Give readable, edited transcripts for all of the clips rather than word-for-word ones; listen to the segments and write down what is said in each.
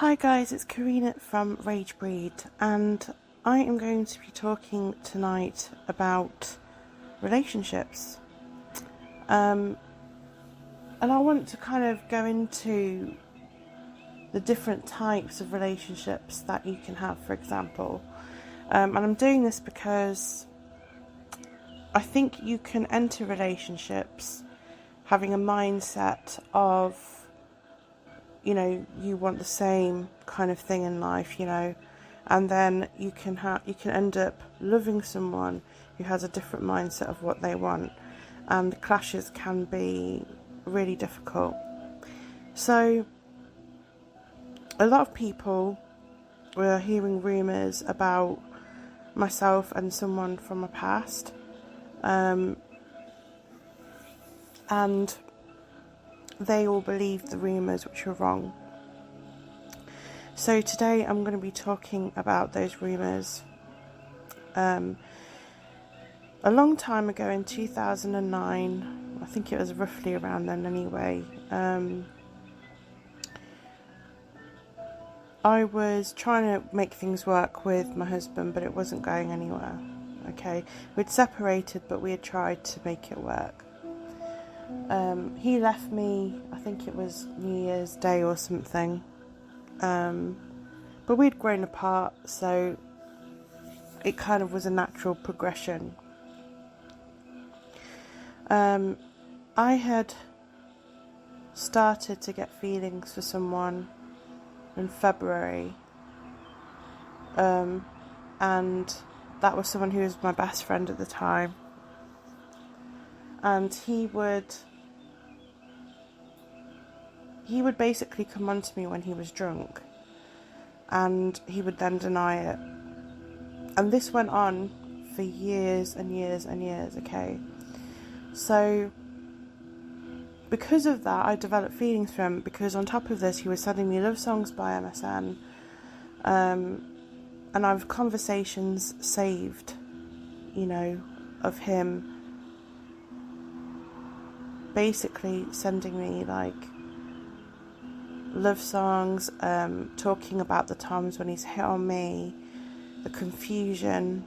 Hi guys, it's Karina from Ragebreed, and I am going to be talking tonight about relationships. And I want to kind of go into the different types of relationships that you can have, for example. And I'm doing this because I think you can enter relationships having a mindset of, you want the same kind of thing in life, and then you can end up loving someone who has a different mindset of what they want, and the clashes can be really difficult. So a lot of people were hearing rumours about myself and someone from my past, and they all believed the rumours, which were wrong. So today I'm going to be talking about those rumours. A long time ago in 2009, I think it was roughly around then anyway, I was trying to make things work with my husband, but it wasn't going anywhere. Okay, we'd separated, but we had tried to make it work. He left me, I think it was New Year's Day or something, but we'd grown apart, so it kind of was a natural progression. I had started to get feelings for someone in February, and that was someone who was my best friend at the time. And he would basically come on to me when he was drunk, and he would then deny it. And this went on for years and years and years, okay? So because of that, I developed feelings for him, because on top of this, he was sending me love songs by MSN, and I've conversations saved, of him basically sending me like love songs, talking about the times when he's hit on me, the confusion,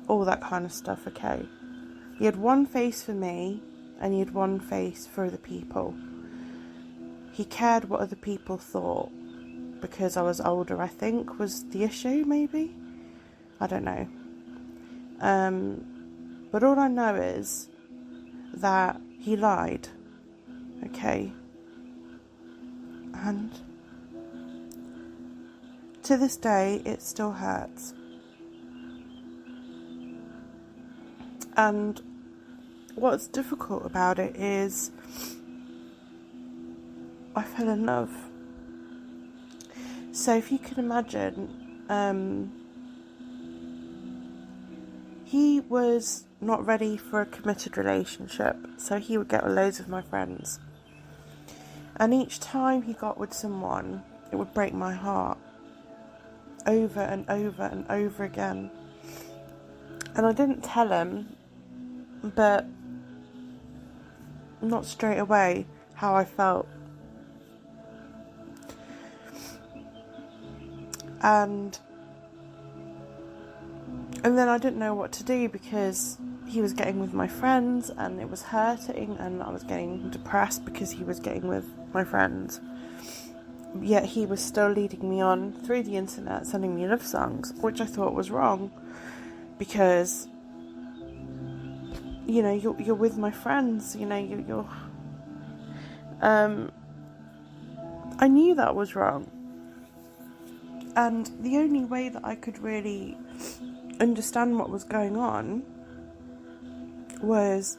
all that kind of stuff, okay? He had one face for me, and he had one face for other people. He cared what other people thought, because I was older, I think, was the issue, maybe? I don't know. But all I know is that he lied, okay? And to this day, it still hurts. And what's difficult about it is I fell in love. So if you can imagine, he was not ready for a committed relationship, so he would get with loads of my friends. And each time he got with someone, it would break my heart over and over and over again. And I didn't tell him, but not straight away, how I felt. And then I didn't know what to do, because he was getting with my friends and it was hurting, and I was getting depressed because he was getting with my friends. Yet he was still leading me on through the internet, sending me love songs, which I thought was wrong, because you're with my friends, you're I knew that was wrong. And the only way that I could really understand what was going on was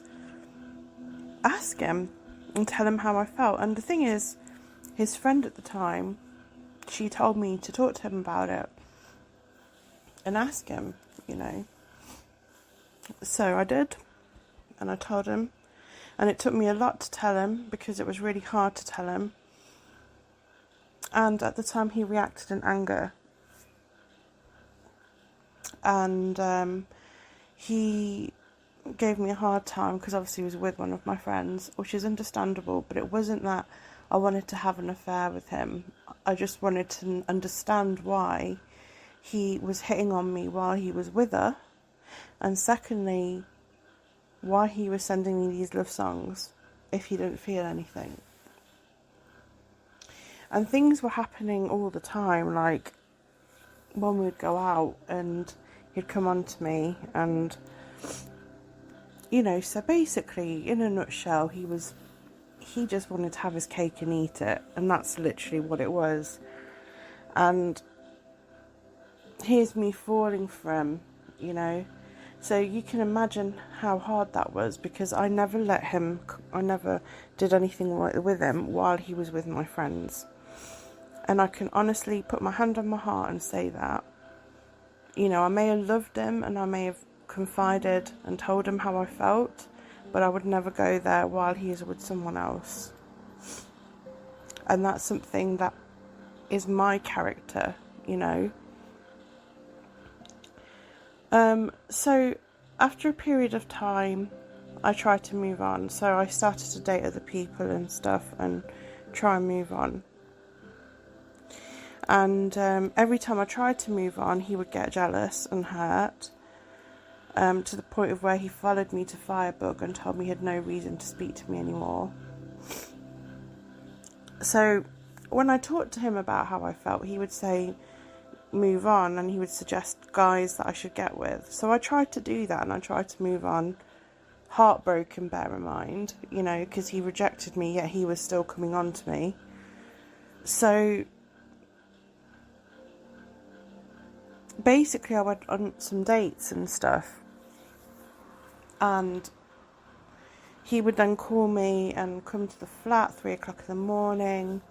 ask him and tell him how I felt. And the thing is, his friend at the time, she told me to talk to him about it and ask him, So I did, and I told him, and it took me a lot to tell him, because it was really hard to tell him. And at the time, he reacted in anger, and he gave me a hard time, because obviously he was with one of my friends, which is understandable, but it wasn't that I wanted to have an affair with him. I just wanted to understand why he was hitting on me while he was with her, and secondly, why he was sending me these love songs if he didn't feel anything. And things were happening all the time, like when we'd go out and he'd come on to me, and so basically, in a nutshell, he just wanted to have his cake and eat it, and that's literally what it was. And here's me falling for him, so you can imagine how hard that was, because I never did anything with him while he was with my friends. And I can honestly put my hand on my heart and say that, I may have loved him and I may have confided and told him how I felt, but I would never go there while he is with someone else. And that's something that is my character, So after a period of time, I tried to move on. So I started to date other people and stuff and try and move on. And every time I tried to move on, he would get jealous and hurt, to the point of where he followed me to Firebug and told me he had no reason to speak to me anymore. So when I talked to him about how I felt, he would say, move on, and he would suggest guys that I should get with. So I tried to do that, and I tried to move on, heartbroken, bear in mind, because he rejected me, yet he was still coming on to me. So basically I went on some dates and stuff, and he would then call me and come to the flat 3 o'clock in the morning,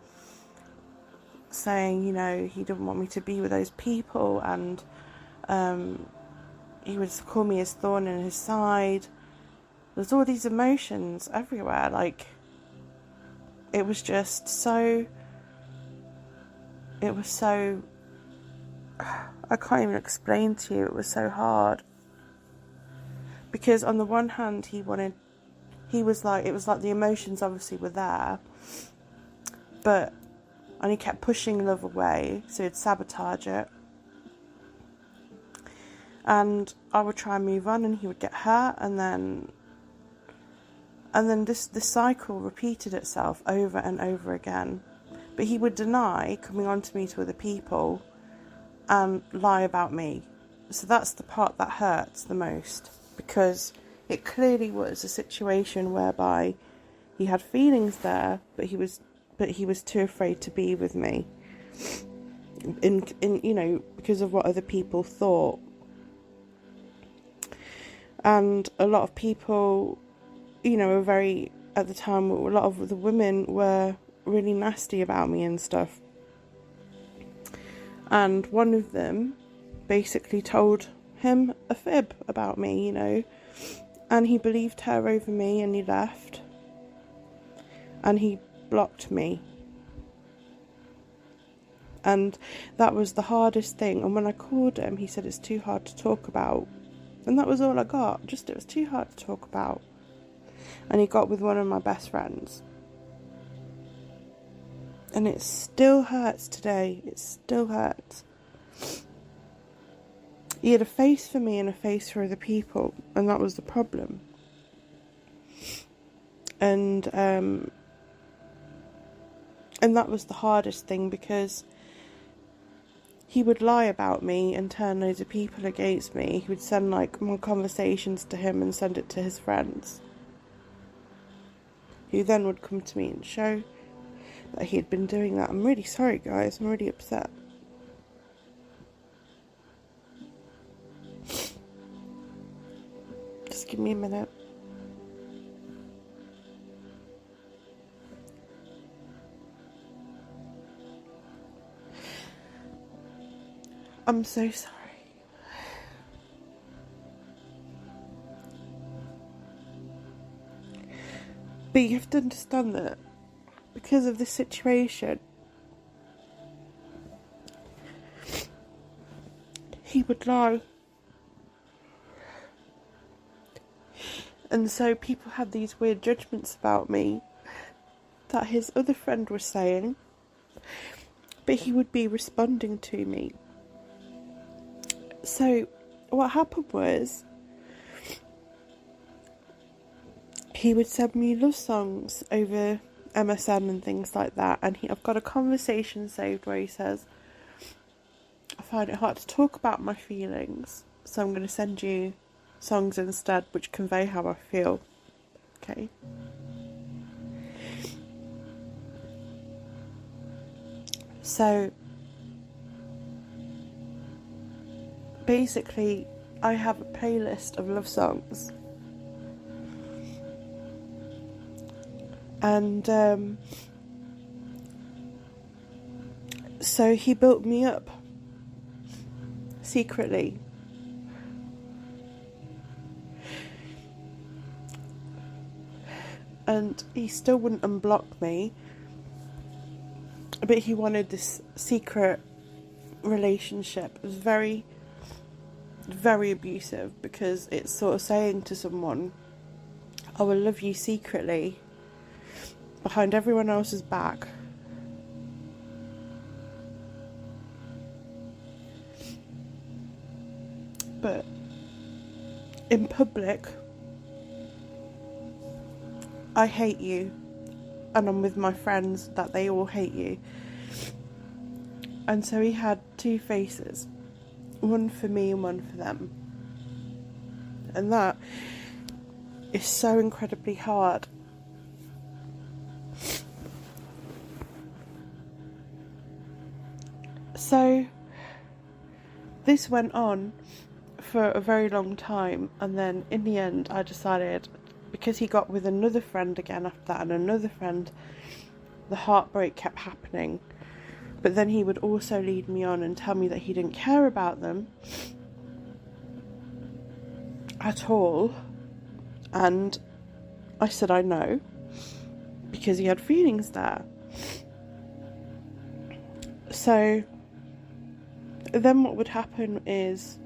saying, he didn't want me to be with those people, and he would call me his thorn in his side. There's all these emotions everywhere, like, it was so, I can't even explain to you, it was so hard. Because on the one hand, it was like the emotions obviously were there, and he kept pushing love away, so he'd sabotage it. And I would try and move on, and he would get hurt, and then this cycle repeated itself over and over again. But he would deny coming on to me to other people and lie about me. So that's the part that hurts the most, because it clearly was a situation whereby he had feelings there, but he was too afraid to be with me, because of what other people thought. And a lot of people, were very, at the time, a lot of the women were really nasty about me and stuff. And one of them basically told him a fib about me, and he believed her over me, and he left. And he blocked me. And that was the hardest thing. And when I called him, he said it's too hard to talk about. And that was all I got. It was too hard to talk about. And he got with one of my best friends. And it still hurts today. It still hurts. He had a face for me and a face for other people. And that was the problem. And that was the hardest thing, because he would lie about me and turn loads of people against me. He would send my conversations to him and send it to his friends, who then would come to me and show that he had been doing that. I'm really sorry, guys. I'm really upset. Just give me a minute. I'm so sorry. But you have to understand that because of this situation, he would lie. And so people had these weird judgments about me that his other friend was saying, but he would be responding to me. So what happened was, he would send me love songs over MSN and things like that, and I've got a conversation saved where he says, I find it hard to talk about my feelings, so I'm going to send you songs instead which convey how I feel. Okay. So basically, I have a playlist of love songs, and so he built me up secretly. And he still wouldn't unblock me, but he wanted this secret relationship. It was very, very abusive, because it's sort of saying to someone, I will love you secretly behind everyone else's back. But in public, I hate you, and I'm with my friends that they all hate you. And so he had two faces, one for me and one for them. And that is so incredibly hard. So this went on for a very long time, and then in the end I decided, because he got with another friend again after that and another friend, the heartbreak kept happening. But then he would also lead me on and tell me that he didn't care about them at all. And I said I know, because he had feelings there. So then what would happen is,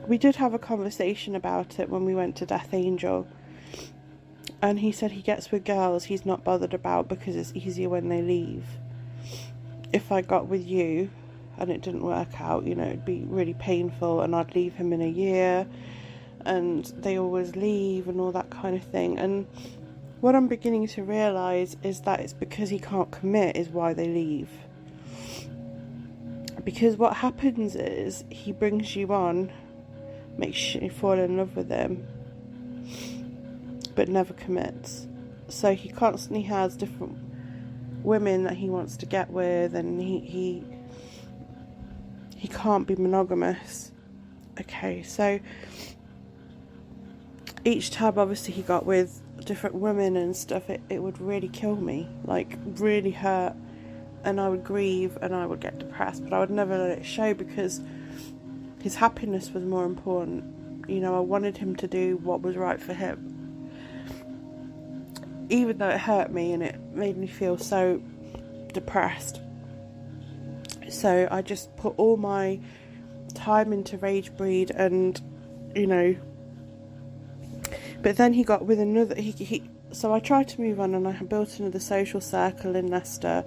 we did have a conversation about it when we went to Death Angel, and he said he gets with girls he's not bothered about because it's easier when they leave. If I got with you and it didn't work out, you know, it'd be really painful, and I'd leave him in a year, and they always leave and all that kind of thing. And what I'm beginning to realise is that it's because he can't commit is why they leave. Because what happens is, he brings you on, makes you fall in love with him, but never commits. So he constantly has different women that he wants to get with, and he can't be monogamous. Okay, so each time obviously he got with different women and stuff, it would really kill me, like really hurt, and I would grieve and I would get depressed, but I would never let it show, because his happiness was more important. You know, I wanted him to do what was right for him, even though it hurt me and it made me feel so depressed. So I just put all my time into Ragebreed, and you know, but then he got with another, so I tried to move on, and I built another social circle in Leicester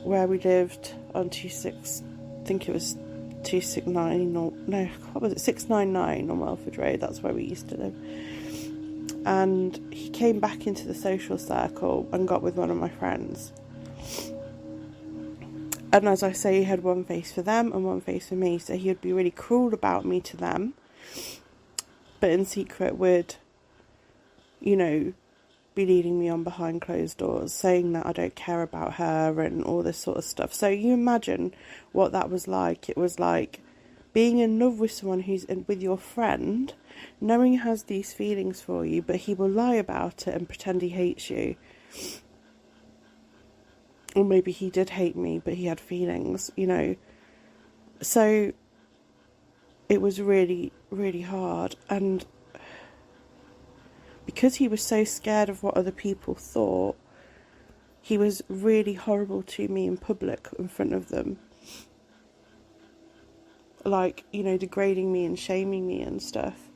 where we lived on 26, I think it was 269, or no, what was it, 699 on Welford Road. That's where we used to live. And he came back into the social circle and got with one of my friends. And as I say, he had one face for them and one face for me, so he would be really cruel about me to them, but in secret would, you know, be leading me on behind closed doors, saying that I don't care about her and all this sort of stuff. So you imagine what that was like. It was like being in love with someone who's with your friend, knowing he has these feelings for you, but he will lie about it and pretend he hates you. Or maybe he did hate me, but he had feelings, you know. So it was really, really hard. And because he was so scared of what other people thought, he was really horrible to me in public in front of them. Like, you know, degrading me and shaming me and stuff.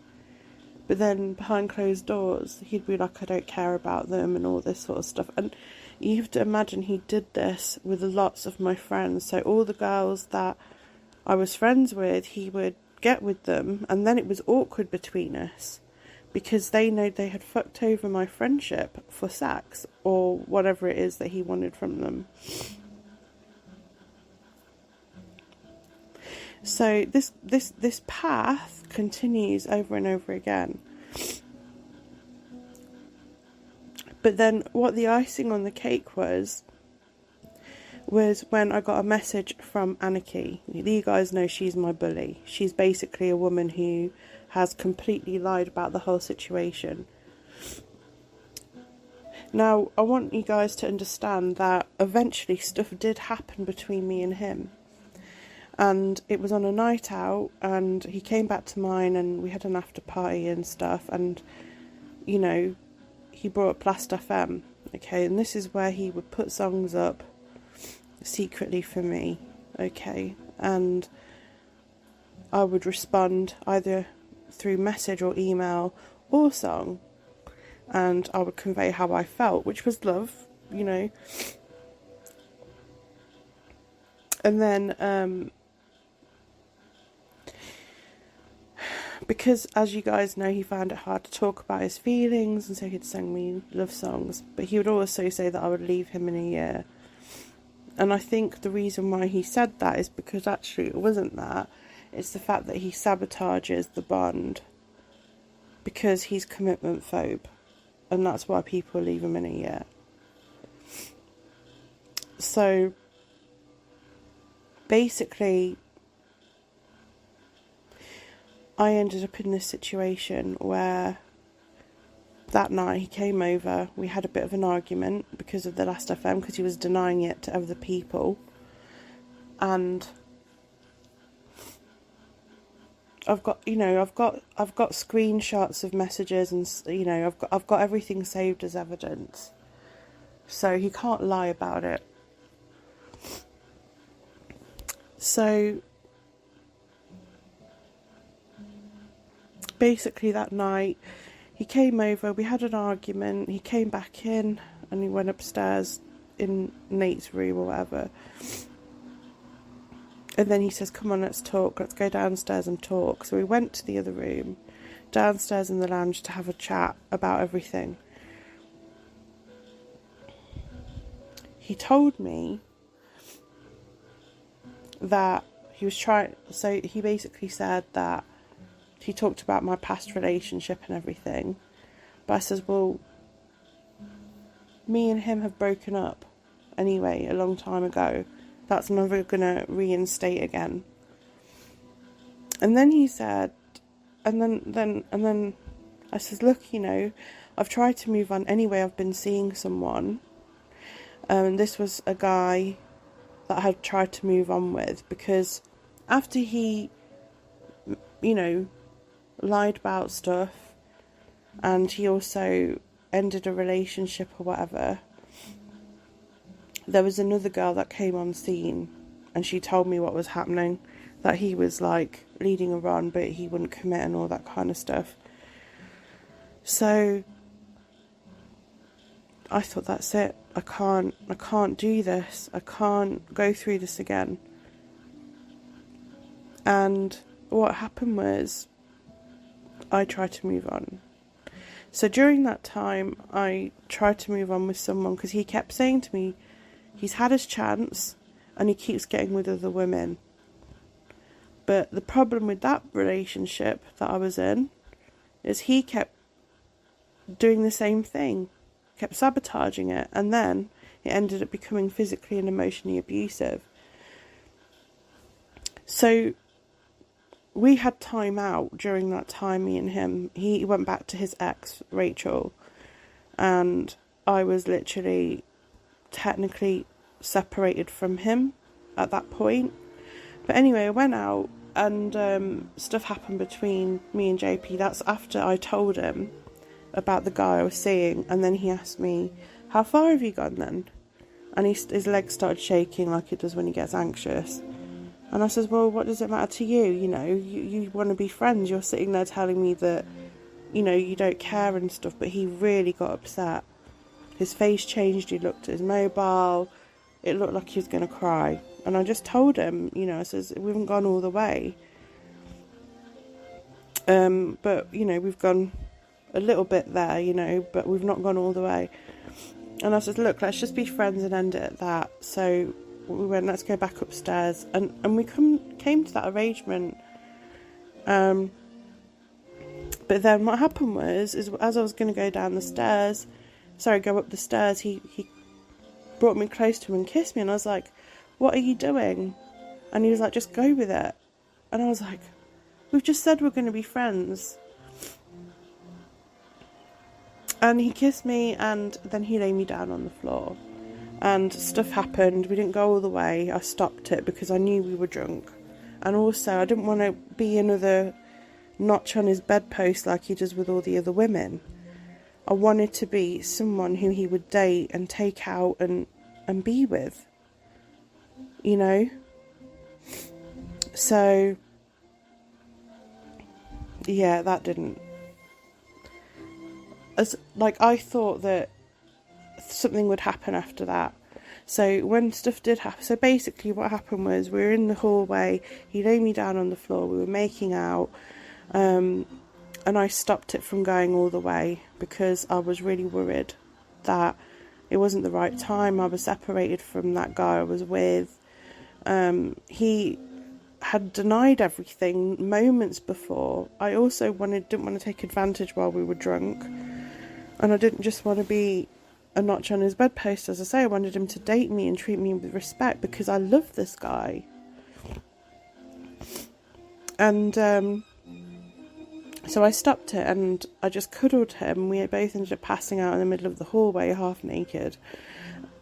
But then behind closed doors, he'd be like, I don't care about them and all this sort of stuff. And You have to imagine he did this with lots of my friends. So all the girls that I was friends with, he would get with them, and then it was awkward between us because they know they had fucked over my friendship for sex or whatever it is that he wanted from them. So this path continues over and over again. But then what the icing on the cake was when I got a message from Anarchy. You guys know she's my bully. She's basically a woman who has completely lied about the whole situation. Now, I want you guys to understand that eventually stuff did happen between me and him. And it was on a night out, and he came back to mine, and we had an after party and stuff, and, you know, he brought up Blast FM, okay, and this is where he would put songs up secretly for me, okay, and I would respond either through message or email or song, and I would convey how I felt, which was love, you know. And then because, as you guys know, he found it hard to talk about his feelings, and so he'd sing me love songs, but he would also say that I would leave him in a year. And I think the reason why he said that is because actually it wasn't that. It's the fact that he sabotages the bond because he's commitment phobe, and that's why people leave him in a year. So basically, I ended up in this situation where that night he came over, we had a bit of an argument because of the Last FM, because he was denying it to other people, and I've got screenshots of messages, and you know, I've got everything saved as evidence, so he can't lie about it. So basically that night he came over, we had an argument, he came back in and he went upstairs in Nate's room or whatever, and then he says, come on, let's talk, let's go downstairs and talk. So we went to the other room, downstairs in the lounge, to have a chat about everything. He told me that he was trying, so he basically said that he talked about my past relationship and everything, but I says, well, me and him have broken up anyway a long time ago. That's never gonna reinstate again. And then he said, and then I says, look, you know, I've tried to move on anyway. I've been seeing someone, and this was a guy that I had tried to move on with, because after he, you know, lied about stuff, and he also ended a relationship or whatever, there was another girl that came on scene, and she told me what was happening, that he was like leading her on, but he wouldn't commit and all that kind of stuff. So I thought, that's it, I can't do this, I can't go through this again. And what happened was, I tried to move on. So during that time, I tried to move on with someone, because he kept saying to me, he's had his chance and he keeps getting with other women. But the problem with that relationship that I was in is he kept doing the same thing, kept sabotaging it, and then it ended up becoming physically and emotionally abusive. So we had time out during that time, me and him. He went back to his ex, Rachel, and I was literally technically separated from him at that point. But anyway, I went out, and stuff happened between me and JP. That's after I told him about the guy I was seeing, and then he asked me, how far have you gone then? And his legs started shaking like it does when he gets anxious. And I says, well, what does it matter to you? You know, you want to be friends. You're sitting there telling me that, you know, you don't care and stuff. But he really got upset. His face changed, he looked at his mobile, it looked like he was going to cry. And I just told him, you know, I says, we haven't gone all the way. But, you know, we've gone a little bit there, you know, but we've not gone all the way. And I said, look, let's just be friends and end it at that. So we went, let's go back upstairs. And we came to that arrangement. But then what happened was, is as I was going to go up the stairs, he brought me close to him and kissed me. And I was like, what are you doing? And he was like, just go with it. And I was like, we've just said we're going to be friends. And he kissed me, and then he laid me down on the floor. And stuff happened. We didn't go all the way. I stopped it because I knew we were drunk. And also, I didn't want to be another notch on his bedpost like he does with all the other women. I wanted to be someone who he would date and take out and be with. You know? So, yeah, that didn't. I thought that something would happen after that. So when stuff did happen, so basically what happened was, we were in the hallway, he laid me down on the floor, we were making out, and I stopped it from going all the way because I was really worried that it wasn't the right time. I was separated from that guy I was with. He had denied everything moments before. I also didn't want to take advantage while we were drunk. And I didn't just want to be a notch on his bedpost, as I say. I wanted him to date me and treat me with respect because I love this guy. And so I stopped it and I just cuddled him. We both ended up passing out in the middle of the hallway, half naked,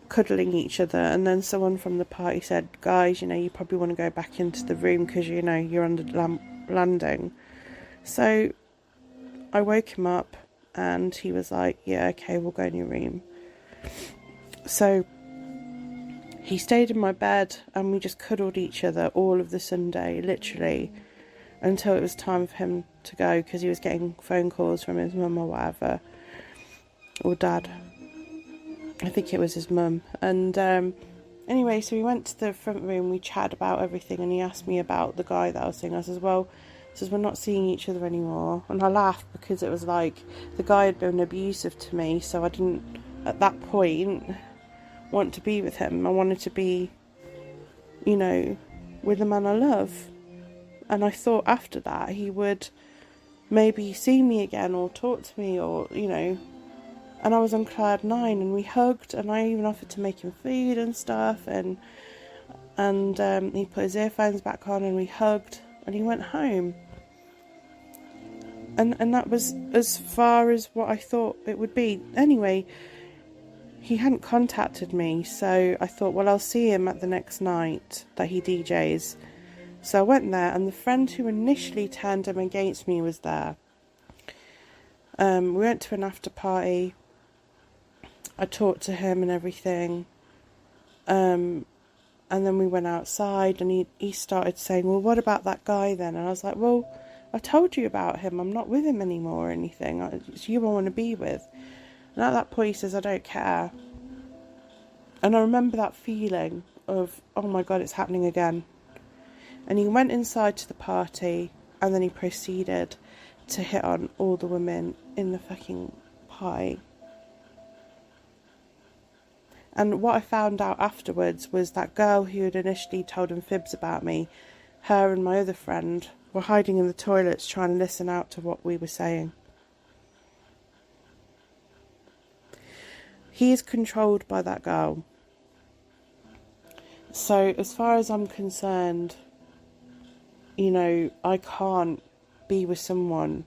cuddling each other. And then someone from the party said, guys, you know, you probably want to go back into the room because, you know, you're on the landing. So I woke him up. And he was like, yeah, okay, we'll go in your room. So he stayed in my bed and we just cuddled each other all of the Sunday, literally, until it was time for him to go because he was getting phone calls from his mum or whatever, or dad. I think it was his mum. And anyway, so we went to the front room, we chatted about everything, and he asked me about the guy that I was seeing. I says, well, we're not seeing each other anymore. And I laughed because it was like the guy had been abusive to me, so I didn't at that point want to be with him. I wanted to be, you know, with the man I love. And I thought after that he would maybe see me again or talk to me, or, you know. And I was on cloud 9 and we hugged, and I even offered to make him food and stuff, and he put his earphones back on and we hugged and he went home. And that was as far as what I thought it would be. Anyway, he hadn't contacted me, so I thought, well, I'll see him at the next night that he DJs. So I went there, and the friend who initially turned him against me was there. We went to an after party. I talked to him and everything. And then we went outside, and he started saying, well, what about that guy then? And I was like, well, I told you about him. I'm not with him anymore or anything. It's you I want to be with. And at that point he says, I don't care. And I remember that feeling of, oh my God, it's happening again. And he went inside to the party, and then he proceeded to hit on all the women in the fucking party. And what I found out afterwards was that girl who had initially told him fibs about me, her and my other friend were hiding in the toilets trying to listen out to what we were saying. He is controlled by that girl. So as far as I'm concerned, you know, I can't be with someone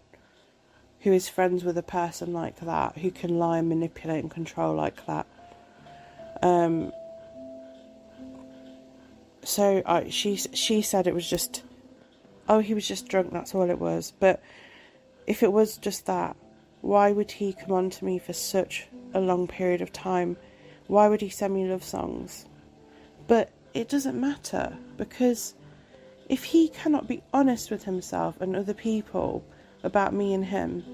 who is friends with a person like that, who can lie and manipulate and control like that. So she said it was just, oh, he was just drunk, that's all it was. But if it was just that, why would he come on to me for such a long period of time? Why would he send me love songs? But it doesn't matter, because if he cannot be honest with himself and other people about me and him,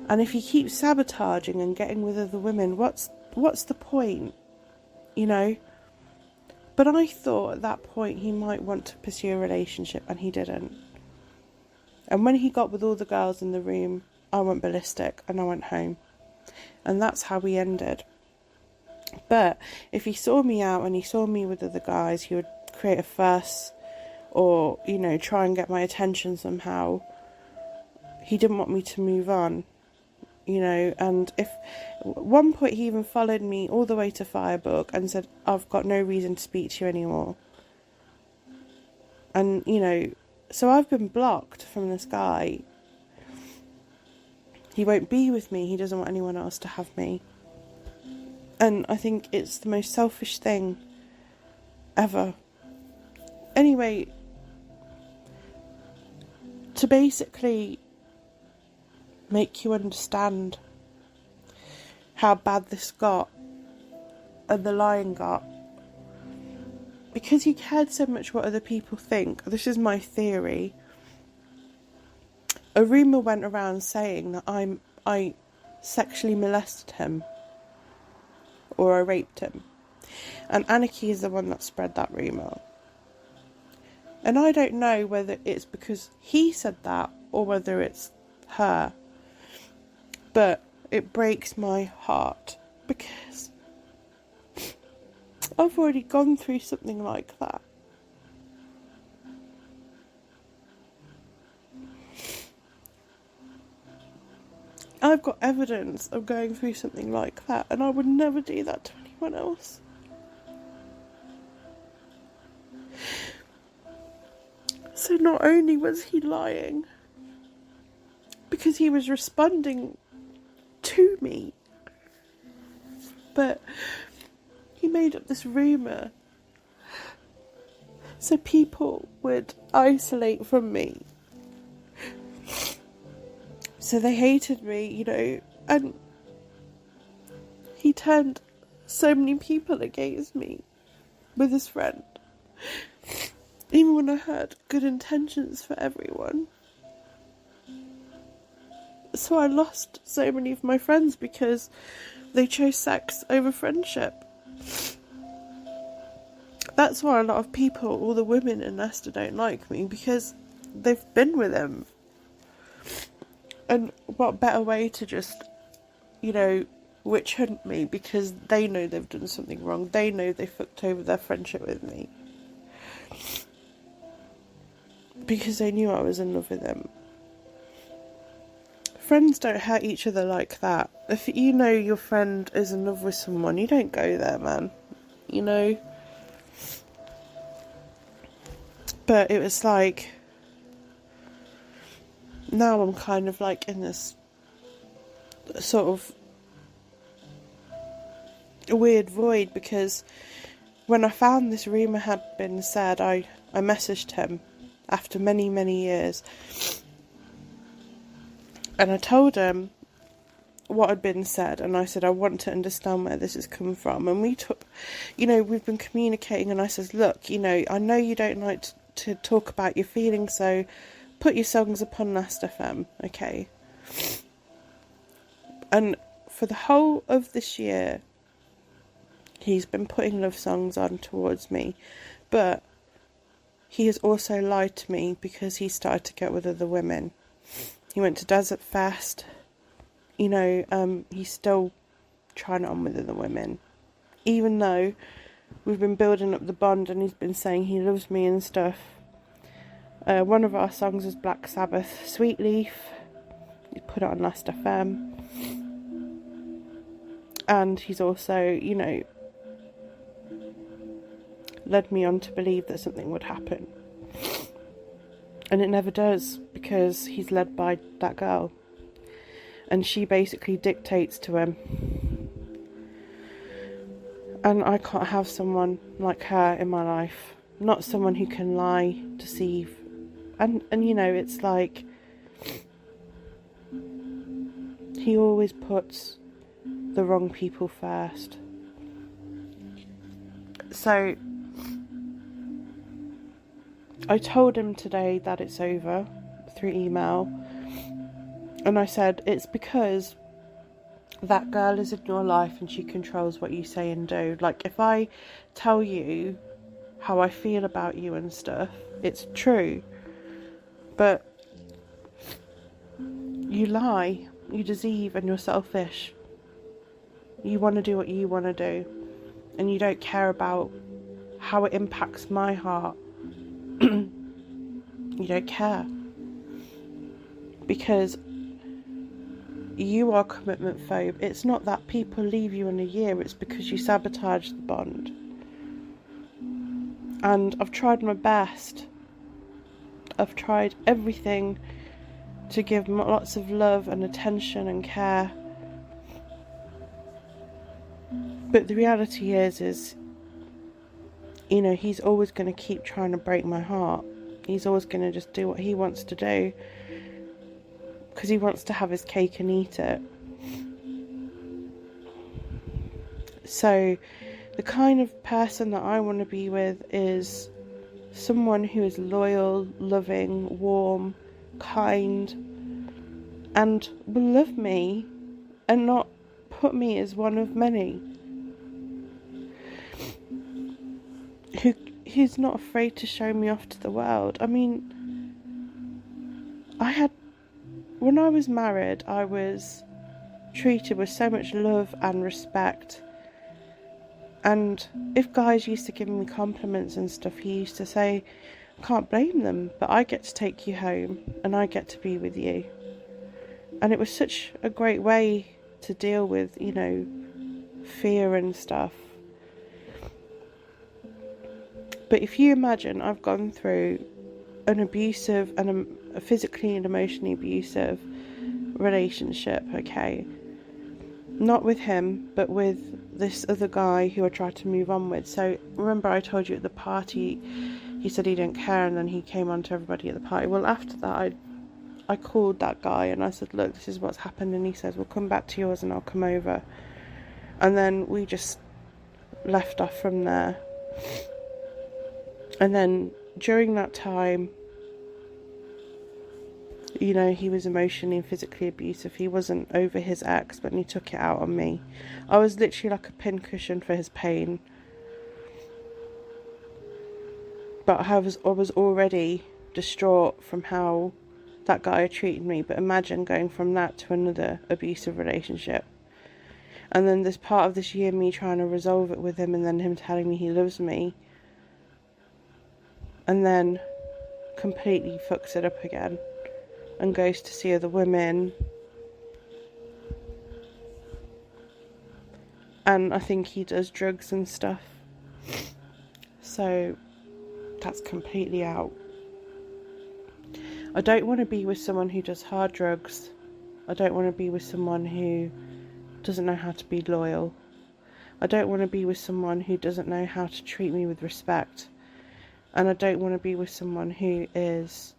And if he keeps sabotaging and getting with other women, what's the point? You know? But I thought at that point he might want to pursue a relationship, and he didn't. And when he got with all the girls in the room, I went ballistic and I went home. And that's how we ended. But if he saw me out and he saw me with other guys, he would create a fuss or, you know, try and get my attention somehow. He didn't want me to move on, you know. And if at one point he even followed me all the way to Firebook and said, I've got no reason to speak to you anymore. And, you know, so I've been blocked from this guy. He won't be with me. He doesn't want anyone else to have me. And I think it's the most selfish thing ever. Anyway, to basically make you understand how bad this got and the lying got, because he cared so much what other people think, this is my theory, a rumour went around saying that I sexually molested him or I raped him. And Anarchy is the one that spread that rumour. And I don't know whether it's because he said that or whether it's her. But it breaks my heart because I've already gone through something like that. I've got evidence of going through something like that, and I would never do that to anyone else. So not only was he lying, because he was responding to me, but he made up this rumour so people would isolate from me. So they hated me, you know, and he turned so many people against me with his friend. Even when I had good intentions for everyone. So I lost so many of my friends because they chose sex over friendship. That's why a lot of people, all the women in Leicester, don't like me, because they've been with him. And what better way to just, you know, witch hunt me, because they know they've done something wrong. They know they fucked over their friendship with me. Because they knew I was in love with him. Friends don't hurt each other like that. If you know your friend is in love with someone, you don't go there, man. You know? But it was like, now I'm kind of like in this sort of weird void, because when I found this rumour had been said, I messaged him after many, many years, and I told him what had been said, and I said, I want to understand where this has come from. And we took, you know, we've been communicating, and I said, look, you know, I know you don't like to talk about your feelings, so put your songs upon Last FM, okay? And for the whole of this year, he's been putting love songs on towards me, but he has also lied to me because he started to get with other women. He went to Desert Fest, you know, he's still trying it on with other women. Even though we've been building up the bond and he's been saying he loves me and stuff. One of our songs was Black Sabbath, Sweet Leaf. He put it on Last FM. And he's also, you know, led me on to believe that something would happen. And it never does, because he's led by that girl. And she basically dictates to him. And I can't have someone like her in my life. Not someone who can lie, deceive. And you know, it's like, he always puts the wrong people first. So I told him today that it's over through email. And I said, it's because that girl is in your life and she controls what you say and do. Like, if I tell you how I feel about you and stuff, it's true. But you lie, you deceive, and you're selfish. You want to do what you want to do, and you don't care about how it impacts my heart. You don't care. Because you are commitment phobe. It's not that people leave you in a year, it's because you sabotage the bond. And I've tried my best. I've tried everything to give lots of love and attention and care. But the reality is, you know, he's always going to keep trying to break my heart. He's always going to just do what he wants to do, because he wants to have his cake and eat it. So the kind of person that I want to be with is someone who is loyal, loving, warm, kind, and will love me and not put me as one of many. Who's not afraid to show me off to the world. I mean, when I was married, I was treated with so much love and respect. And if guys used to give me compliments and stuff, he used to say, I can't blame them, but I get to take you home and I get to be with you. And it was such a great way to deal with, you know, fear and stuff. But if you imagine, I've gone through an abusive and a physically and emotionally abusive relationship, okay? Not with him, but with this other guy who I tried to move on with. So remember I told you at the party, he said he didn't care, and then he came on to everybody at the party. Well, after that, I called that guy and I said, look, this is what's happened. And he says, well, come back to yours and I'll come over. And then we just left off from there. And then during that time, you know, he was emotionally and physically abusive. He wasn't over his ex, but he took it out on me. I was literally like a pincushion for his pain. But I was already distraught from how that guy had treated me. But imagine going from that to another abusive relationship. And then there's part of this year me trying to resolve it with him, and then him telling me he loves me. And then completely fucks it up again and goes to see other women. And I think he does drugs and stuff. So that's completely out. I don't want to be with someone who does hard drugs. I don't want to be with someone who doesn't know how to be loyal. I don't want to be with someone who doesn't know how to treat me with respect. And I don't want to be with someone who has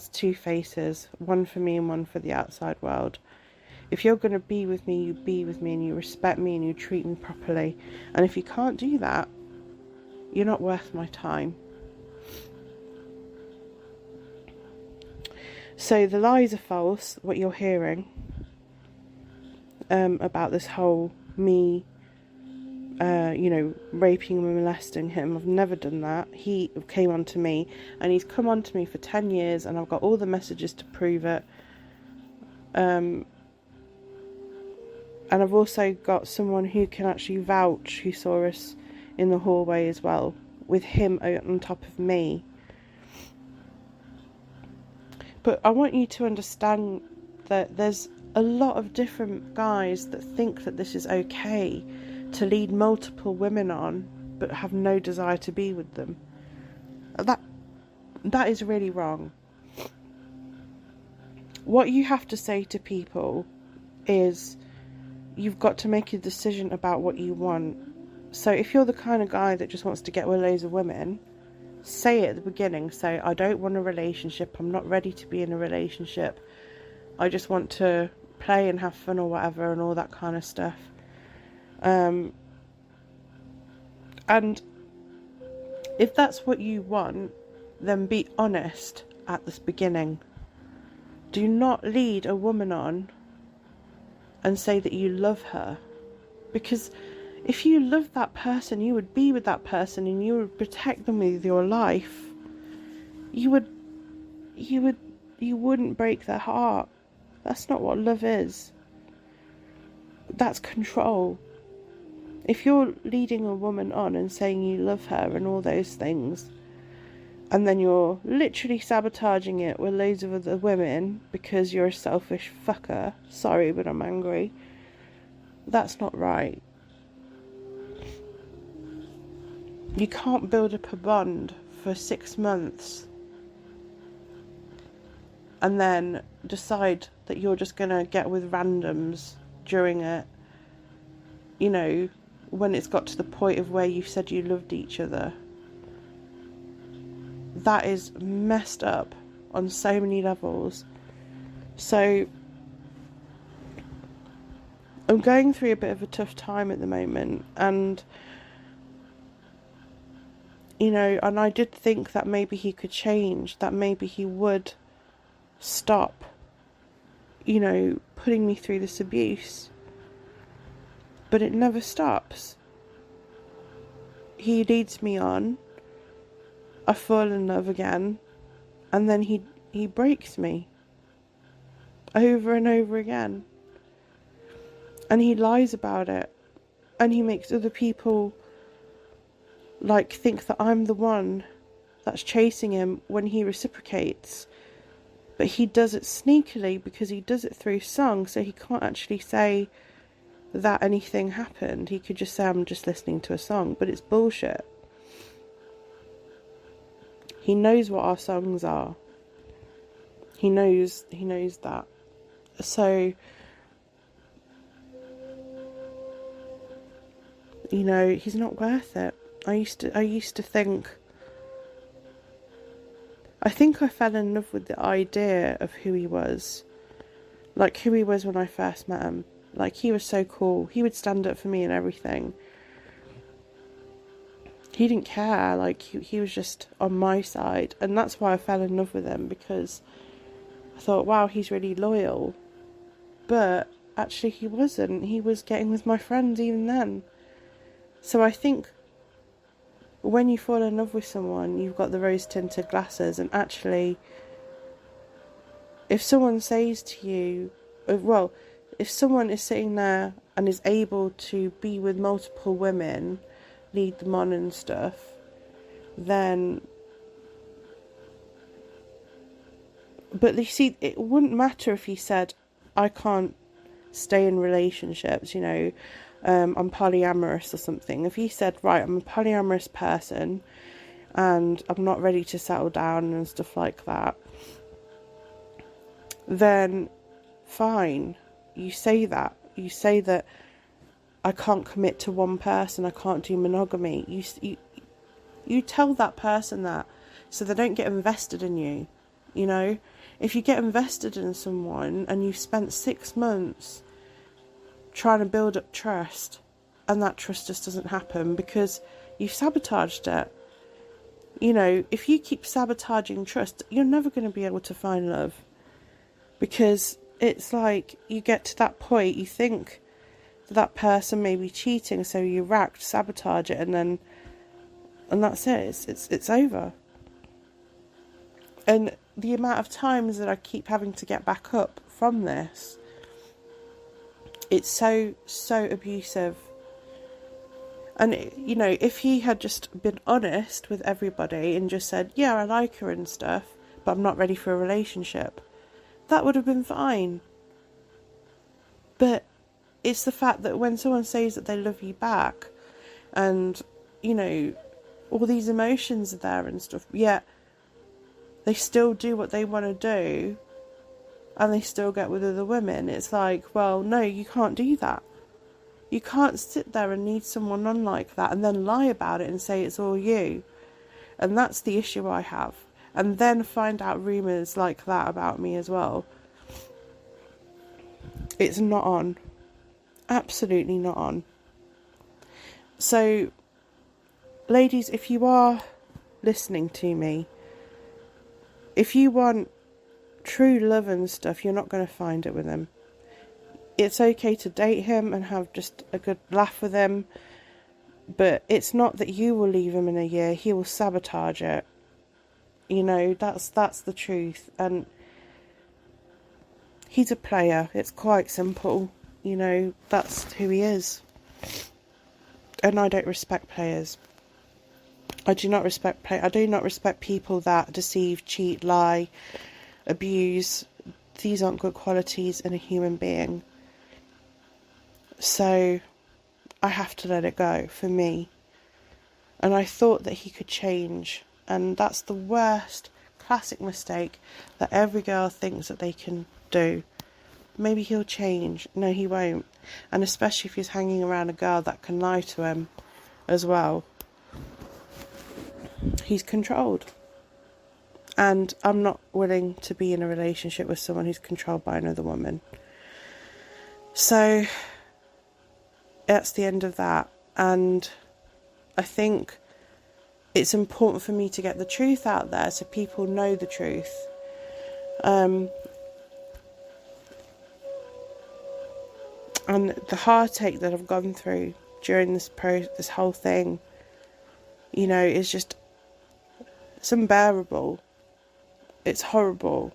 two faces, one for me and one for the outside world. If you're going to be with me, you be with me and you respect me and you treat me properly. And if you can't do that, you're not worth my time. So the lies are false, what you're hearing about this whole me raping and molesting him. I've never done that. He came on to me, and he's come on to me for 10 years, and I've got all the messages to prove it. And I've also got someone who can actually vouch, who saw us in the hallway as well, with him on top of me. But I want you to understand that there's a lot of different guys that think that this is okay to lead multiple women on but have no desire to be with them. That is really wrong. What you have to say to people is you've got to make a decision about what you want. So if you're the kind of guy that just wants to get with loads of women, say it at the beginning. Say, I don't want a relationship, I'm not ready to be in a relationship, I just want to play and have fun or whatever, and all that kind of stuff. And if that's what you want, then be honest at this beginning. Do not lead a woman on and say that you love her. Because if you love that person, you would be with that person and you would protect them with your life. You wouldn't break their heart. That's not what love is. That's control. If you're leading a woman on and saying you love her and all those things, and then you're literally sabotaging it with loads of other women because you're a selfish fucker, sorry, but I'm angry, that's not right. You can't build up a bond for 6 months and then decide that you're just going to get with randoms during it, you know, when it's got to the point of where you said you loved each other. That is messed up on so many levels. So I'm going through a bit of a tough time at the moment, and you know, and I did think that maybe he could change, that maybe he would stop, you know, putting me through this abuse. But it never stops. He leads me on, I fall in love again, and then he breaks me over and over again. And he lies about it, and he makes other people like think that I'm the one that's chasing him when he reciprocates. But he does it sneakily because he does it through song, so he can't actually say that anything happened. He could just say, I'm just listening to a song, but it's bullshit. He knows what our songs are. He knows that. So, you know, he's not worth it. I used to think, I think I fell in love with the idea of who he was. Like who he was when I first met him. Like, he was so cool. He would stand up for me and everything. He didn't care. Like, he was just on my side. And that's why I fell in love with him, because I thought, wow, he's really loyal. But actually he wasn't. He was getting with my friends even then. So I think when you fall in love with someone, you've got the rose-tinted glasses. And actually, if someone says to you, well, if someone is sitting there and is able to be with multiple women, lead them on and stuff, then... But you see, it wouldn't matter if he said, I can't stay in relationships, you know, I'm polyamorous or something. If he said, right, I'm a polyamorous person and I'm not ready to settle down and stuff like that, then fine. You say that. You say that I can't commit to one person, I can't do monogamy. You tell that person that, so they don't get invested in you, you know. If you get invested in someone and you've spent 6 months trying to build up trust, and that trust just doesn't happen because you've sabotaged it. You know, if you keep sabotaging trust, you're never going to be able to find love. Because it's like, you get to that point, you think that person may be cheating, so you sabotage it, and that's it. It's over. And the amount of times that I keep having to get back up from this, it's so abusive. And, you know, if he had just been honest with everybody and just said, yeah, I like her and stuff, but I'm not ready for a relationship, that would have been fine. But it's the fact that when someone says that they love you back, and, you know, all these emotions are there and stuff, yet they still do what they want to do, and they still get with other women. It's like, well, no, you can't do that. You can't sit there and lead someone on like that and then lie about it and say it's all you. And that's the issue I have. And then find out rumours like that about me as well. It's not on. Absolutely not on. So, ladies, if you are listening to me, if you want true love and stuff, you're not going to find it with him. It's okay to date him and have just a good laugh with him, but it's not that you will leave him in a year. He will sabotage it. You know, that's the truth. And he's a player. It's quite simple. You know, that's who he is. And I don't respect players. I do not respect people that deceive, cheat, lie, abuse. These aren't good qualities in a human being. So I have to let it go for me. And I thought that he could change. And that's the worst classic mistake that every girl thinks that they can do. Maybe he'll change. No, he won't. And especially if he's hanging around a girl that can lie to him as well. He's controlled. And I'm not willing to be in a relationship with someone who's controlled by another woman. So that's the end of that. And I think it's important for me to get the truth out there so people know the truth. And the heartache that I've gone through during this whole thing, you know, is just, it's unbearable. It's horrible.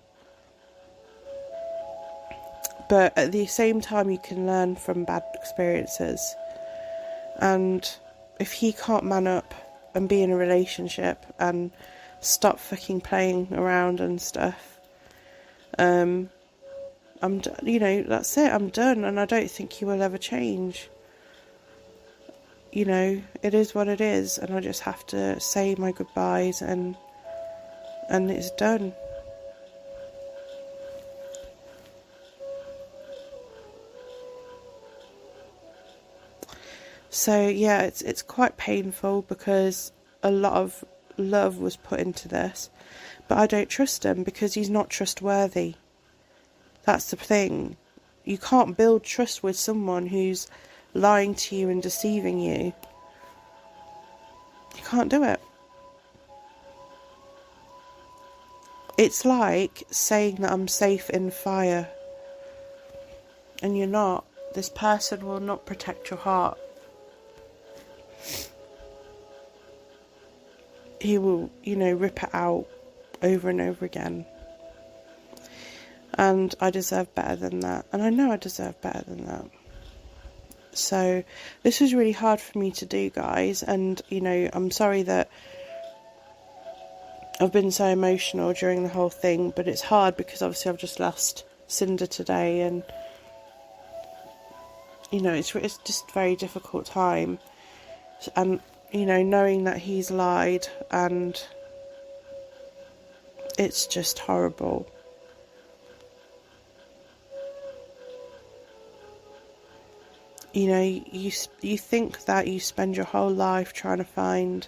But at the same time, you can learn from bad experiences. And if he can't man up and be in a relationship and stop fucking playing around and stuff, you know, that's it. I'm done, and I don't think he will ever change. You know, it is what it is, and I just have to say my goodbyes, and it's done. So yeah, it's quite painful because a lot of love was put into this, but I don't trust him because he's not trustworthy. That's the thing. You can't build trust with someone who's lying to you and deceiving you. You can't do it. It's like saying that I'm safe in fire, and you're not. This person will not protect your heart. He will, you know, rip it out over and over again. And I deserve better than that. And I know I deserve better than that. So this was really hard for me to do, guys. And, you know, I'm sorry that I've been so emotional during the whole thing. But it's hard because obviously I've just lost Cinder today. And, you know, it's just a very difficult time. And, you know, knowing that he's lied, and it's just horrible. You know, you think that you spend your whole life trying to find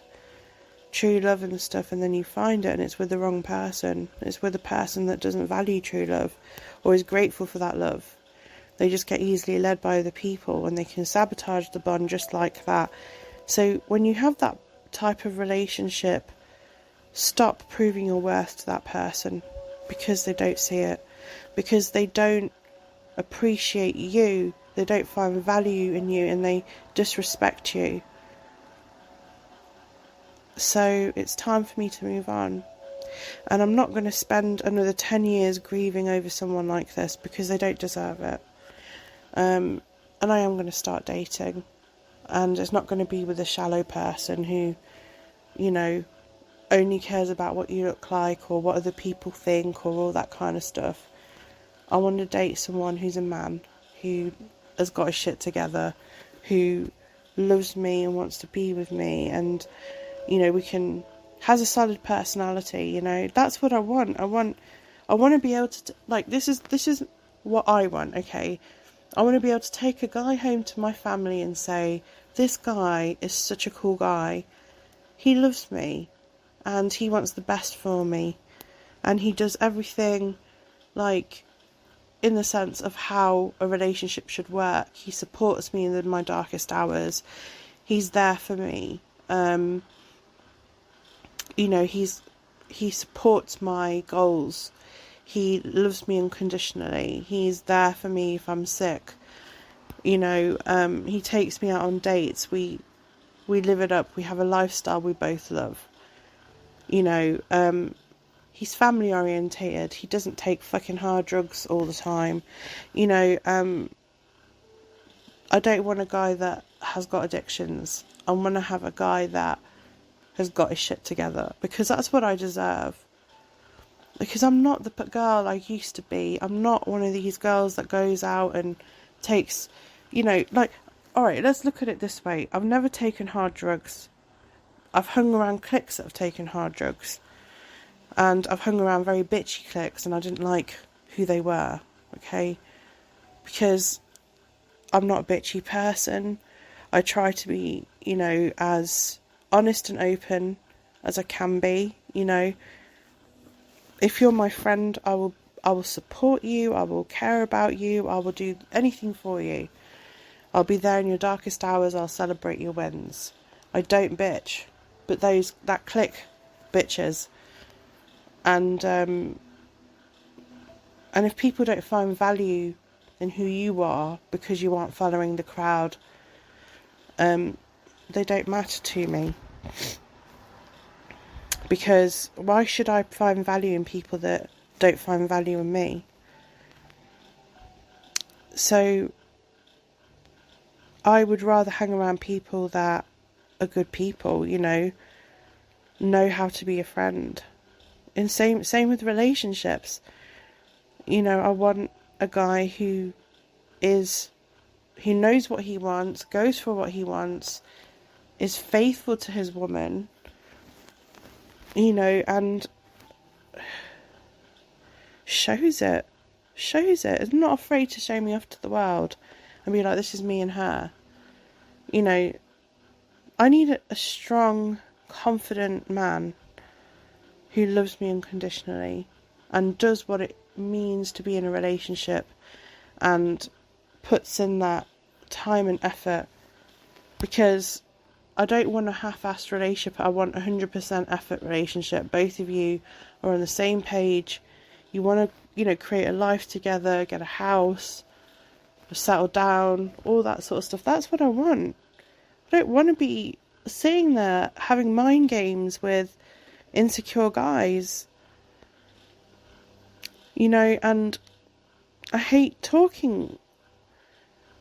true love and stuff, and then you find it and it's with the wrong person. It's with a person that doesn't value true love or is grateful for that love. They just get easily led by other people, and they can sabotage the bond just like that. So when you have that type of relationship, stop proving your worth to that person, because they don't see it, because they don't appreciate you, they don't find value in you, and they disrespect you. So it's time for me to move on. And I'm not going to spend another 10 years grieving over someone like this, because they don't deserve it. And I am going to start dating. And it's not going to be with a shallow person who, you know, only cares about what you look like or what other people think or all that kind of stuff. I want to date someone who's a man, who has got his shit together, who loves me and wants to be with me, and, you know, has a solid personality. You know, that's what I want. I want to be able to, like, this is what I want, okay? I want to be able to take a guy home to my family and say, this guy is such a cool guy. He loves me, and he wants the best for me, and he does everything, like, in the sense of how a relationship should work. He supports me in my darkest hours. He's there for me. You know, he supports my goals. He loves me unconditionally. He's there for me if I'm sick. You know, he takes me out on dates. We live it up. We have a lifestyle we both love. You know, he's family orientated. He doesn't take fucking hard drugs all the time. You know, I don't want a guy that has got addictions. I want to have a guy that has got his shit together, because that's what I deserve. Because I'm not the girl I used to be. I'm not one of these girls that goes out and takes, you know, like, alright, let's look at it this way. I've never taken hard drugs. I've hung around cliques that have taken hard drugs. And I've hung around very bitchy cliques, and I didn't like who they were, okay? Because I'm not a bitchy person. I try to be, you know, as honest and open as I can be, you know. If you're my friend, I will support you, I will care about you, I will do anything for you. I'll be there in your darkest hours, I'll celebrate your wins. I don't bitch, but that clique bitches. And if people don't find value in who you are because you aren't following the crowd, they don't matter to me. Because why should I find value in people that don't find value in me? So I would rather hang around people that are good people, you know how to be a friend. And same with relationships. You know, I want a guy who knows what he wants, goes for what he wants, is faithful to his woman, you know, and shows it, is not afraid to show me off to the world and be like, this is me and her. You know, I need a strong, confident man who loves me unconditionally and does what it means to be in a relationship and puts in that time and effort, because I don't want a half-assed relationship. I want 100% effort relationship. Both of you are on the same page. You want to, you know, create a life together, get a house, settle down, all that sort of stuff. That's what I want. I don't want to be sitting there having mind games with insecure guys. You know, and I hate talking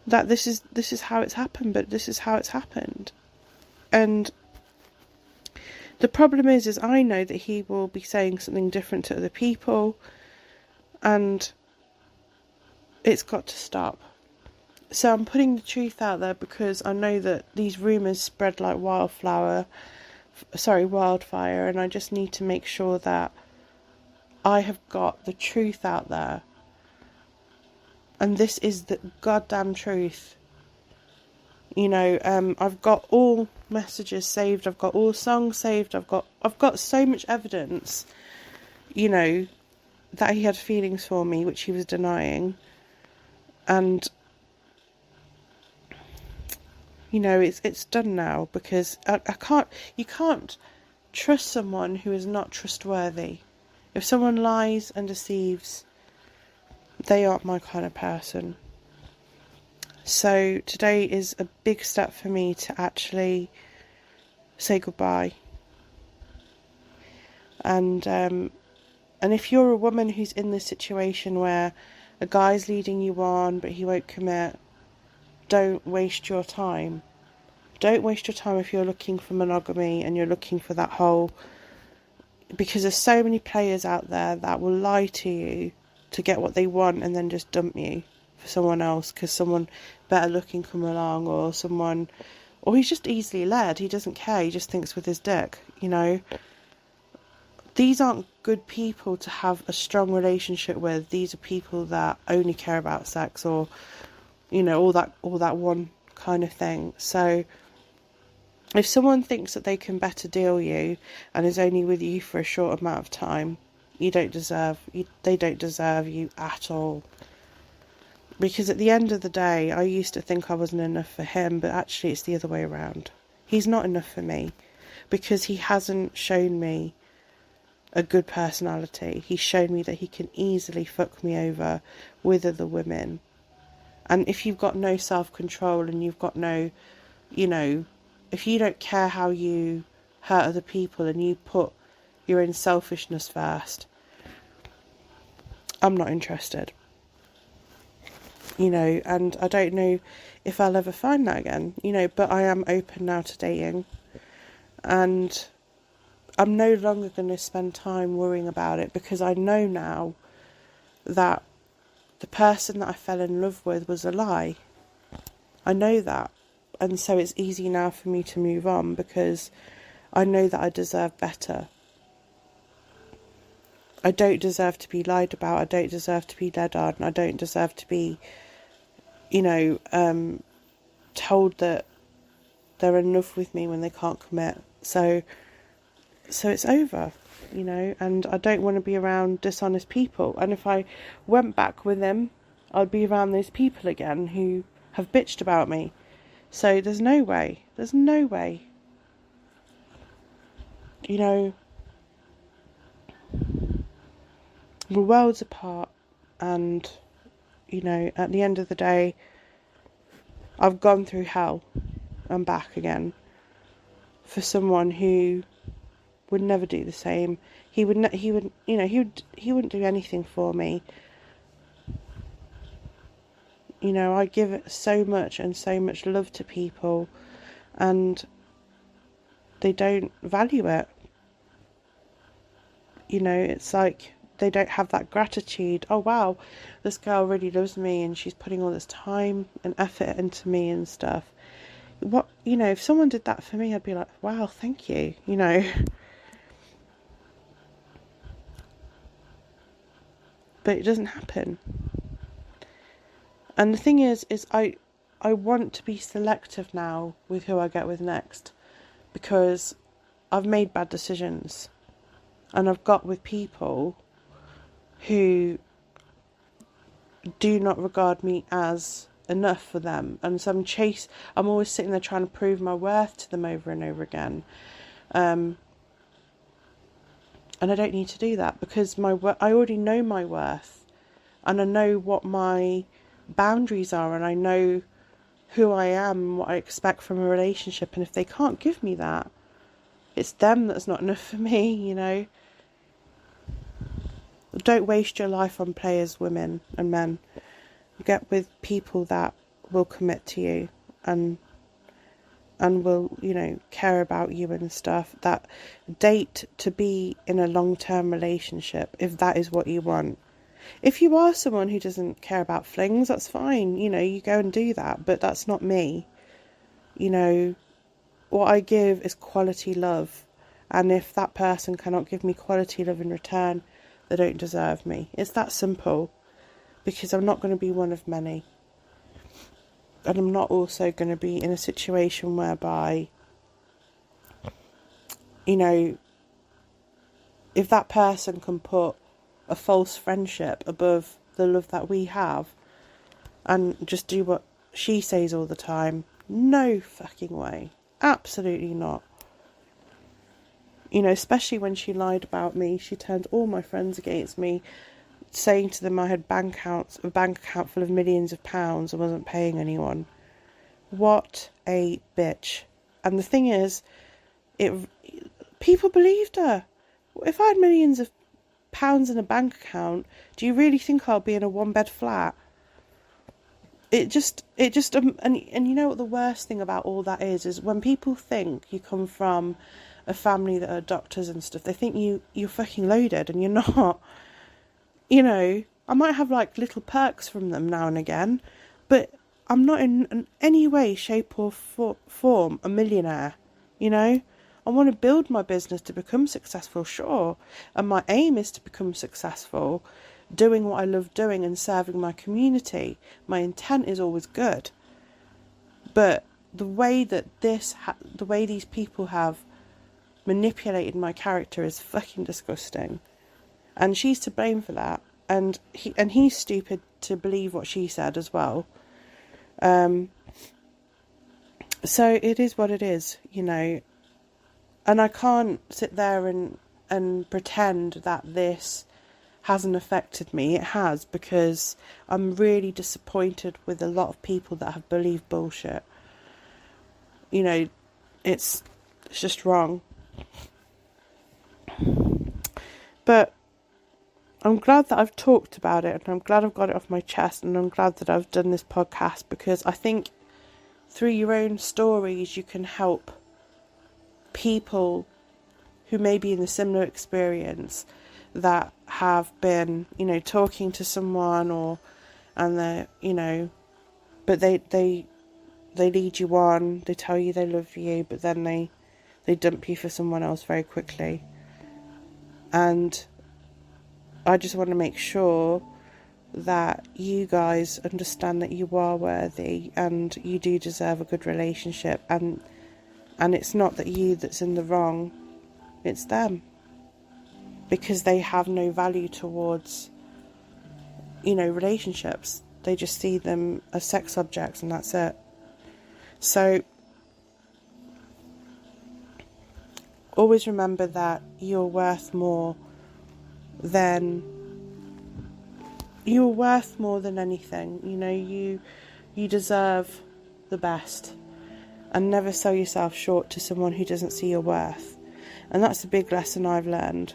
that this is how it's happened, but this is how it's happened. And the problem is I know that he will be saying something different to other people, and it's got to stop. So I'm putting the truth out there, because I know that these rumours spread like wildfire, and I just need to make sure that I have got the truth out there. And this is the goddamn truth. You know, I've got all messages saved, I've got all songs saved, I've got so much evidence, you know, that he had feelings for me, which he was denying. And you know, it's done now, because you can't trust someone who is not trustworthy. If someone lies and deceives, they aren't my kind of person. So today is a big step for me to actually say goodbye. And if you're a woman who's in this situation where a guy's leading you on but he won't commit, don't waste your time. Don't waste your time if you're looking for monogamy and you're looking for that whole... Because there's so many players out there that will lie to you to get what they want and then just dump you for someone else because someone better looking come along, or he's just easily led. He doesn't care. He just thinks with his dick, you know. These aren't good people to have a strong relationship with. These are people that only care about sex, or, you know, all that one kind of thing. So if someone thinks that they can better deal you and is only with you for a short amount of time, they don't deserve you at all. Because at the end of the day, I used to think I wasn't enough for him, but actually it's the other way around. He's not enough for me because he hasn't shown me a good personality. He showed me that he can easily fuck me over with other women. And if you've got no self-control and you've got no, if you don't care how you hurt other people and you put your own selfishness first, I'm not interested. And I don't know if I'll ever find that again, but I am open now to dating. And I'm no longer going to spend time worrying about it, because I know now that the person that I fell in love with was a lie. I know that. And so it's easy now for me to move on, because I know that I deserve better. I don't deserve to be lied about. I don't deserve to be led on. I don't deserve to be, told that they're in love with me when they can't commit. So it's over, and I don't want to be around dishonest people. And if I went back with him, I'd be around those people again who have bitched about me. So there's no way. We're worlds apart, and, at the end of the day, I've gone through hell and back again for someone who would never do the same. He wouldn't do anything for me. I give so much and so much love to people, and they don't value it. It's like they don't have that gratitude. Oh wow, this girl really loves me and she's putting all this time and effort into me and stuff. If someone did that for me, I'd be like, wow, thank you, But it doesn't happen. And the thing is I want to be selective now with who I get with next, because I've made bad decisions and I've got with people who do not regard me as enough for them, and so I'm always sitting there trying to prove my worth to them over and over again, and I don't need to do that, because I already know my worth, and I know what my boundaries are, and I know who I am and what I expect from a relationship. And if they can't give me that, it's them that's not enough for me. Don't waste your life on players, women and men. Get with people that will commit to you and will, care about you and stuff. That date to be in a long-term relationship, if that is what you want. If you are someone who doesn't care about flings, that's fine. You go and do that, but that's not me. What I give is quality love. And if that person cannot give me quality love in return, they don't deserve me. It's that simple. Because I'm not going to be one of many. And I'm not also going to be in a situation whereby, if that person can put a false friendship above the love that we have and just do what she says all the time, no fucking way. Absolutely not. Especially when she lied about me. She turned all my friends against me, saying to them I had a bank account full of millions of pounds and wasn't paying anyone. What a bitch. And the thing is, people believed her. If I had millions of pounds in a bank account, do you really think I'll be in a one-bed flat? And you know what the worst thing about all that is when people think you come from a family that are doctors and stuff, they think you're fucking loaded, and you're not. I might have like little perks from them now and again, but I'm not in any way, shape or form a millionaire. I want to build my business to become successful, sure. And my aim is to become successful, doing what I love doing and serving my community. My intent is always good. But the way that the way these people have manipulated my character is fucking disgusting. And she's to blame for that. And he's stupid to believe what she said as well. So it is what it is, And I can't sit there and and pretend that this hasn't affected me. It has, because I'm really disappointed with a lot of people that have believed bullshit. You know, it's just wrong. But I'm glad that I've talked about it, and I'm glad I've got it off my chest, and I'm glad that I've done this podcast, because I think through your own stories you can help people who may be in a similar experience, that have been, you know, talking to someone, and they're, you know, but they lead you on, they tell you they love you, but then they dump you for someone else very quickly. And I just want to make sure that you guys understand that you are worthy and you do deserve a good relationship, and it's not that you that's in the wrong, it's them, because they have no value towards, you know, relationships. They just see them as sex objects, and that's it. So always remember that you're worth more than anything. You know, you deserve the best, and never sell yourself short to someone who doesn't see your worth. And that's a big lesson I've learned.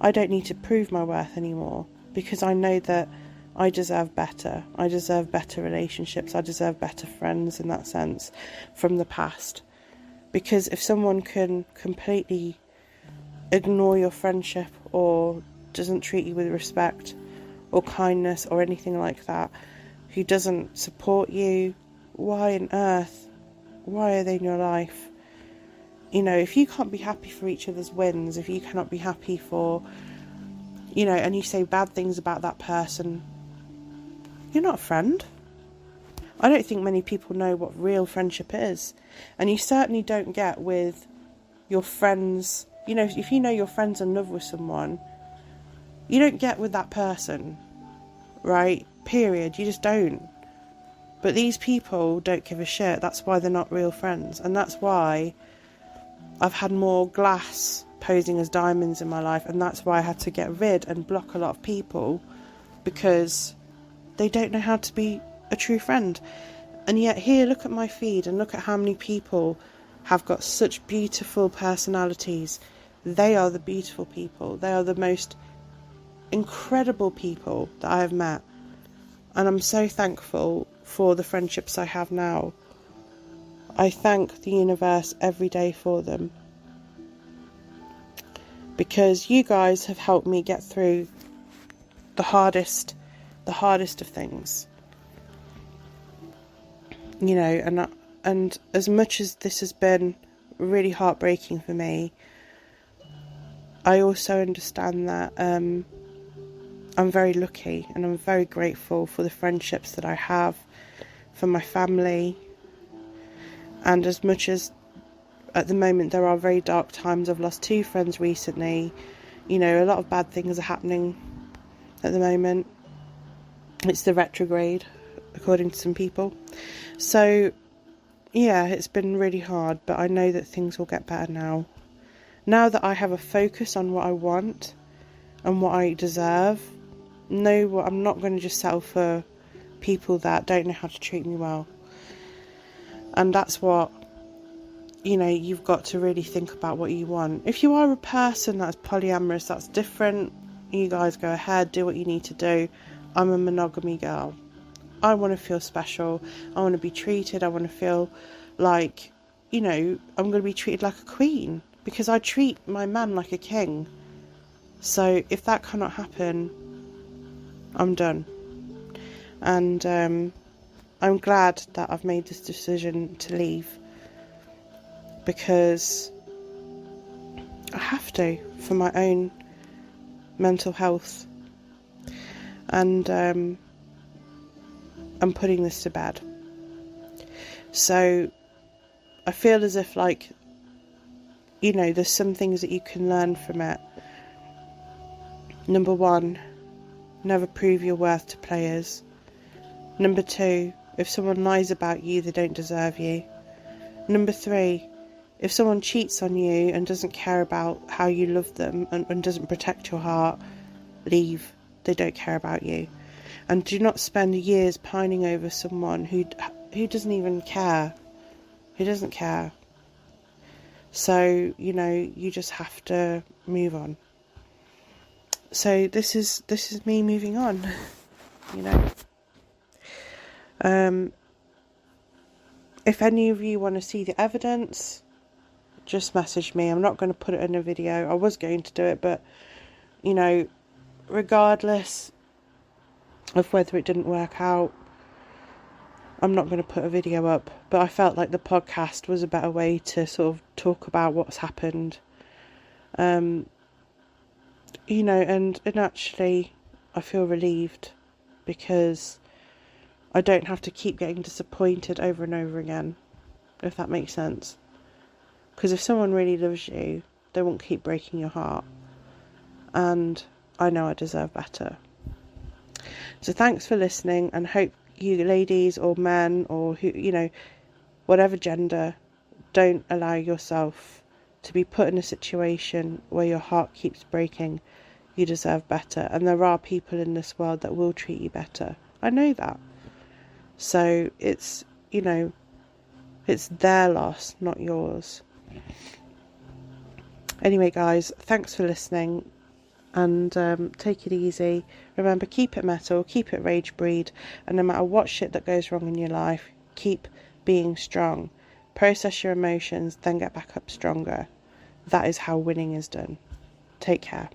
I don't need to prove my worth anymore, because I know that I deserve better. I deserve better relationships. I deserve better friends in that sense from the past. Because if someone can completely ignore your friendship, or doesn't treat you with respect or kindness or anything like that, who doesn't support you, why on earth, why are they in your life? You know, if you can't be happy for each other's wins, if you cannot be happy for, you know, and you say bad things about that person, you're not a friend. I don't think many people know what real friendship is. And you certainly don't get with your friends. You know, if you know your friend's in love with someone, you don't get with that person, right? Period. You just don't. But these people don't give a shit. That's why they're not real friends. And that's why I've had more glass posing as diamonds in my life. And that's why I had to get rid and block a lot of people, because they don't know how to be a true friend. And yet here, look at my feed and look at how many people have got such beautiful personalities. They are the beautiful people. They are the most incredible people that I have met. And I'm so thankful for the friendships I have now. I thank the universe every day for them, because you guys have helped me get through the hardest of things. You know, and as much as this has been really heartbreaking for me, I also understand that I'm very lucky, and I'm very grateful for the friendships that I have, for my family. And as much as at the moment there are very dark times, I've lost 2 friends recently, you know, a lot of bad things are happening at the moment. It's the retrograde, according to some people. So yeah, it's been really hard, but I know that things will get better now. Now that I have a focus on what I want and what I deserve, no, I'm not going to just settle for people that don't know how to treat me well. And that's what, you know, you've got to really think about what you want. If you are a person that's polyamorous, that's different. You guys go ahead, do what you need to do. I'm a monogamy girl. I want to feel special. I want to be treated. I want to feel like, you know, I'm going to be treated like a queen, because I treat my man like a king. So if that cannot happen, I'm done. And I'm glad that I've made this decision to leave, because I have to, for my own mental health. And I'm putting this to bed. So I feel as if, like, you know, there's some things that you can learn from it. Number 1, never prove your worth to players. Number 2, if someone lies about you, they don't deserve you. Number 3, If someone cheats on you and doesn't care about how you love them and doesn't protect your heart, leave. They don't care about you. And do not spend years pining over someone who doesn't even care. Who doesn't care. So, you know, you just have to move on. So this is me moving on, you know. If any of you want to see the evidence, just message me. I'm not going to put it in a video. I was going to do it, but, you know, regardless of whether it didn't work out, I'm not going to put a video up. But I felt like the podcast was a better way to sort of talk about what's happened. You know, and actually I feel relieved because I don't have to keep getting disappointed over and over again, if that makes sense. Because if someone really loves you, they won't keep breaking your heart. And I know I deserve better. So thanks for listening, and hope you ladies or men or who, you know, whatever gender, don't allow yourself to be put in a situation where your heart keeps breaking. You deserve better. And there are people in this world that will treat you better. I know that. So it's, you know, it's their loss, not yours. Anyway, guys, thanks for listening, and take it easy. Remember, keep it metal, keep it Ragebreed, and no matter what shit that goes wrong in your life, keep being strong. Process your emotions, then get back up stronger. That is how winning is done. Take care.